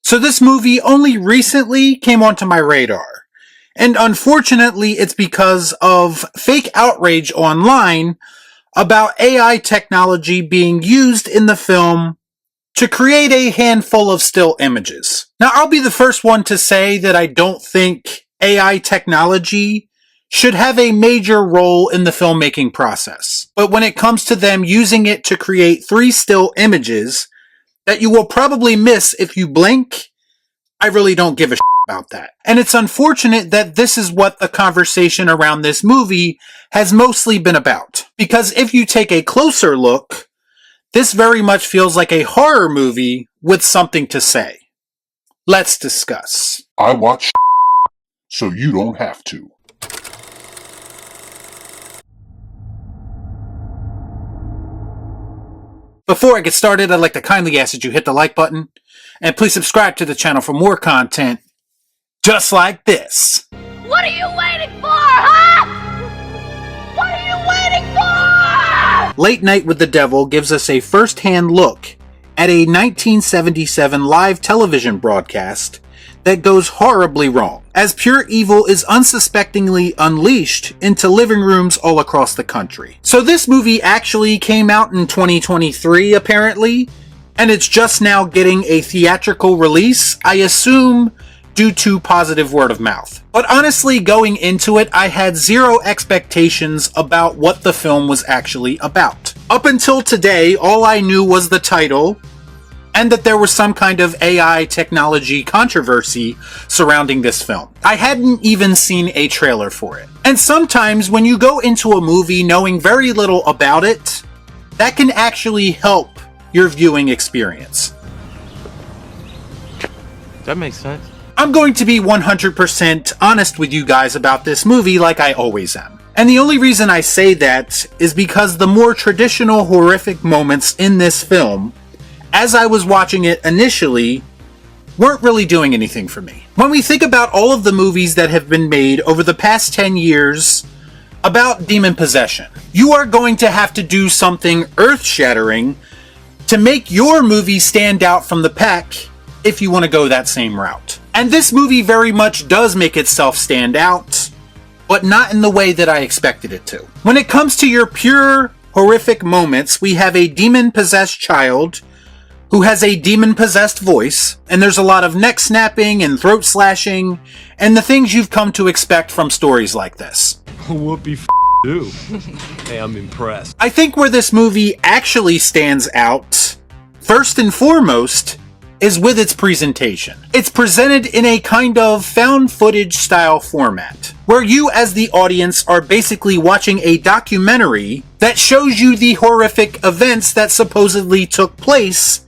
So this movie only recently came onto my radar. And unfortunately, it's because of fake outrage online about AI technology being used in the film to create a handful of still images. Now, I'll be the first one to say that I don't think AI technology should have a major role in the filmmaking process. But when it comes to them using it to create 3 still images that you will probably miss if you blink, I really don't give a shit about that. And it's unfortunate that this is what the conversation around this movie has mostly been about. Because if you take a closer look, this very much feels like a horror movie with something to say. Let's discuss. I watch so you don't have to. Before I get started, I'd like to kindly ask that you hit the like button, and please subscribe to the channel for more content just like this. What are you waiting for, huh? What are you waiting for? Late Night with the Devil gives us a first-hand look at a 1977 live television broadcast that goes horribly wrong, as pure evil is unsuspectingly unleashed into living rooms all across the country. So this movie actually came out in 2023, apparently, and it's just now getting a theatrical release, I assume due to positive word of mouth. But honestly, going into it, I had zero expectations about what the film was actually about. Up until today, all I knew was the title, and that there was some kind of AI technology controversy surrounding this film. I hadn't even seen a trailer for it. And sometimes when you go into a movie knowing very little about it, that can actually help your viewing experience. That makes sense. I'm going to be 100% honest with you guys about this movie like I always am. And the only reason I say that is because the more traditional horrific moments in this film, as I was watching it initially, weren't really doing anything for me. When we think about all of the movies that have been made over the past 10 years about demon possession, you are going to have to do something earth-shattering to make your movie stand out from the pack if you want to go that same route. And this movie very much does make itself stand out, but not in the way that I expected it to. When it comes to your pure horrific moments, we have a demon-possessed child who has a demon-possessed voice, and there's a lot of neck snapping and throat slashing, and the things you've come to expect from stories like this. Whoopie do. Hey, I'm impressed. I think where this movie actually stands out, first and foremost, is with its presentation. It's presented in a kind of found footage style format, where you as the audience are basically watching a documentary that shows you the horrific events that supposedly took place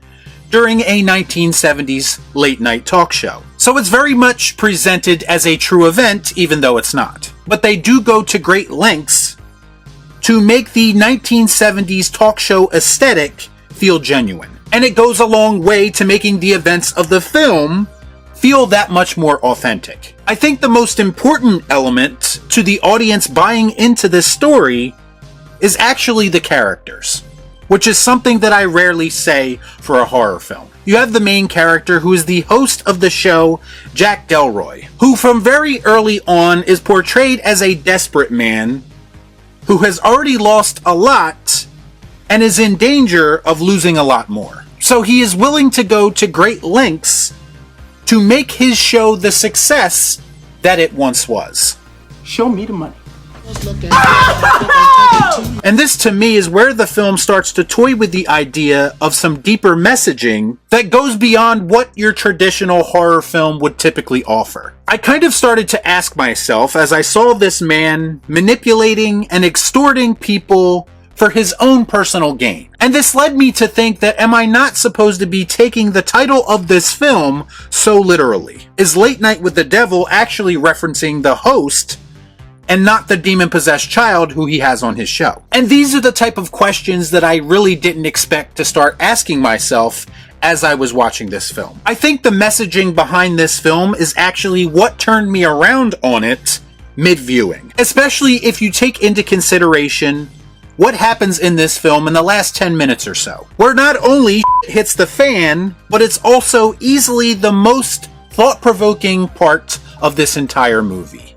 during a 1970s late night talk show. So it's very much presented as a true event, even though it's not. But they do go to great lengths to make the 1970s talk show aesthetic feel genuine. And it goes a long way to making the events of the film feel that much more authentic. I think the most important element to the audience buying into this story is actually the characters, which is something that I rarely say for a horror film. You have the main character who is the host of the show, Jack Delroy, who from very early on is portrayed as a desperate man who has already lost a lot and is in danger of losing a lot more. So he is willing to go to great lengths to make his show the success that it once was. Show me the money. And this to me is where the film starts to toy with the idea of some deeper messaging that goes beyond what your traditional horror film would typically offer. I kind of started to ask myself as I saw this man manipulating and extorting people for his own personal gain. And this led me to think that am I not supposed to be taking the title of this film so literally? Is Late Night with the Devil actually referencing the host and not the demon-possessed child who he has on his show? And these are the type of questions that I really didn't expect to start asking myself as I was watching this film. I think the messaging behind this film is actually what turned me around on it mid-viewing, especially if you take into consideration what happens in this film in the last 10 minutes or so, where not only hits the fan, but it's also easily the most thought-provoking part of this entire movie.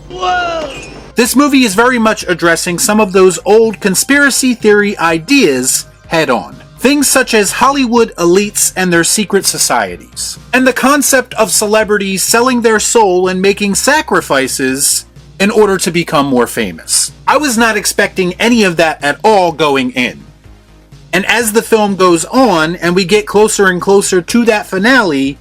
Whoa! This movie is very much addressing some of those old conspiracy theory ideas head-on. Things such as Hollywood elites and their secret societies, and the concept of celebrities selling their soul and making sacrifices in order to become more famous. I was not expecting any of that at all going in. And as the film goes on and we get closer and closer to that finale,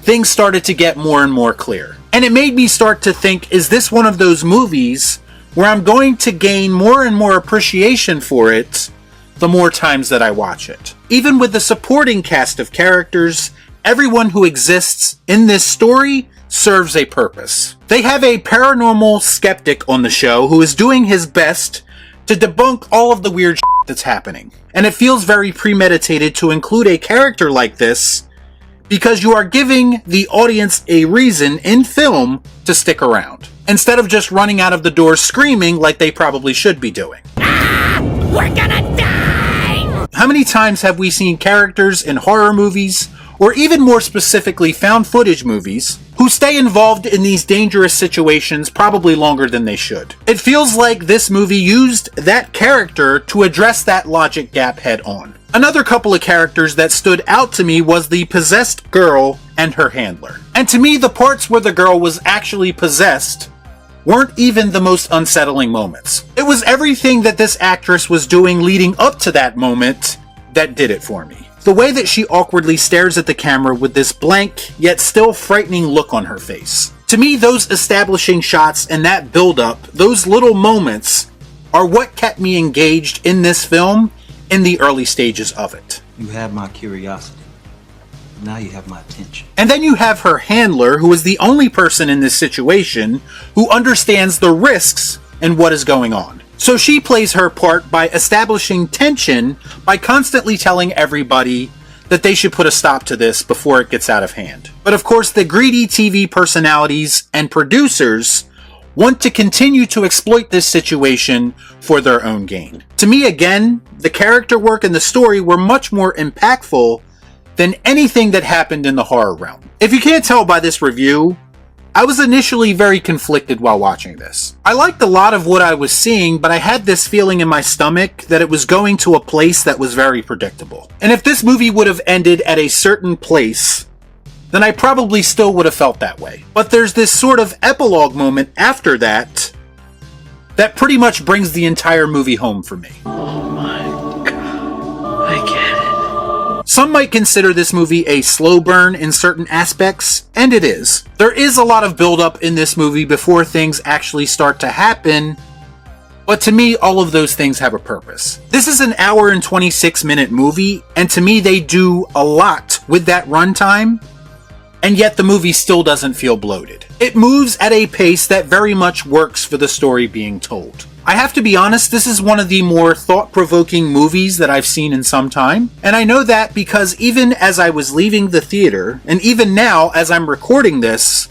things started to get more and more clear. And it made me start to think, is this one of those movies where I'm going to gain more and more appreciation for it the more times that I watch it? Even with the supporting cast of characters, everyone who exists in this story serves a purpose. They have a paranormal skeptic on the show who is doing his best to debunk all of the weird shit that's happening. And it feels very premeditated to include a character like this because you are giving the audience a reason in film to stick around, instead of just running out of the door screaming like they probably should be doing. We're gonna die! How many times have we seen characters in horror movies, or even more specifically found footage movies, who stay involved in these dangerous situations probably longer than they should? It feels like this movie used that character to address that logic gap head on. Another couple of characters that stood out to me was the possessed girl and her handler. And to me, the parts where the girl was actually possessed weren't even the most unsettling moments. It was everything that this actress was doing leading up to that moment that did it for me. The way that she awkwardly stares at the camera with this blank, yet still frightening look on her face. To me, those establishing shots and that build-up, those little moments, are what kept me engaged in this film in the early stages of it. You have my curiosity. Now you have my attention. And then you have her handler, who is the only person in this situation who understands the risks and what is going on. So she plays her part by establishing tension by constantly telling everybody that they should put a stop to this before it gets out of hand. But of course, the greedy TV personalities and producers want to continue to exploit this situation for their own gain. To me, again, the character work and the story were much more impactful than anything that happened in the horror realm. If you can't tell by this review, I was initially very conflicted while watching this. I liked a lot of what I was seeing, but I had this feeling in my stomach that it was going to a place that was very predictable. And if this movie would have ended at a certain place, then I probably still would have felt that way. But there's this sort of epilogue moment after that that pretty much brings the entire movie home for me. Oh my god. I get it. Some might consider this movie a slow burn in certain aspects, and it is. There is a lot of build-up in this movie before things actually start to happen, but to me, all of those things have a purpose. This is an hour and 26-minute movie, and to me, they do a lot with that runtime, and yet the movie still doesn't feel bloated. It moves at a pace that very much works for the story being told. I have to be honest, this is one of the more thought-provoking movies that I've seen in some time, and I know that because even as I was leaving the theater, and even now as I'm recording this,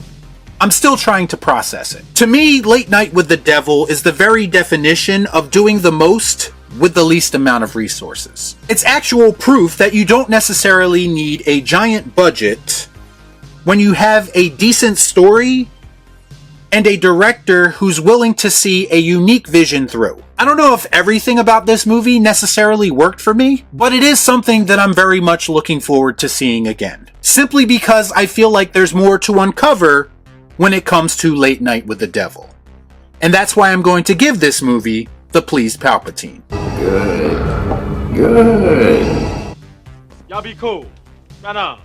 I'm still trying to process it. To me, Late Night with the Devil is the very definition of doing the most with the least amount of resources. It's actual proof that you don't necessarily need a giant budget when you have a decent story and a director who's willing to see a unique vision through. I don't know if everything about this movie necessarily worked for me, but it is something that I'm very much looking forward to seeing again. Simply because I feel like there's more to uncover when it comes to Late Night with the Devil. And that's why I'm going to give this movie the Please Palpatine. Good. Y'all be cool. Right on.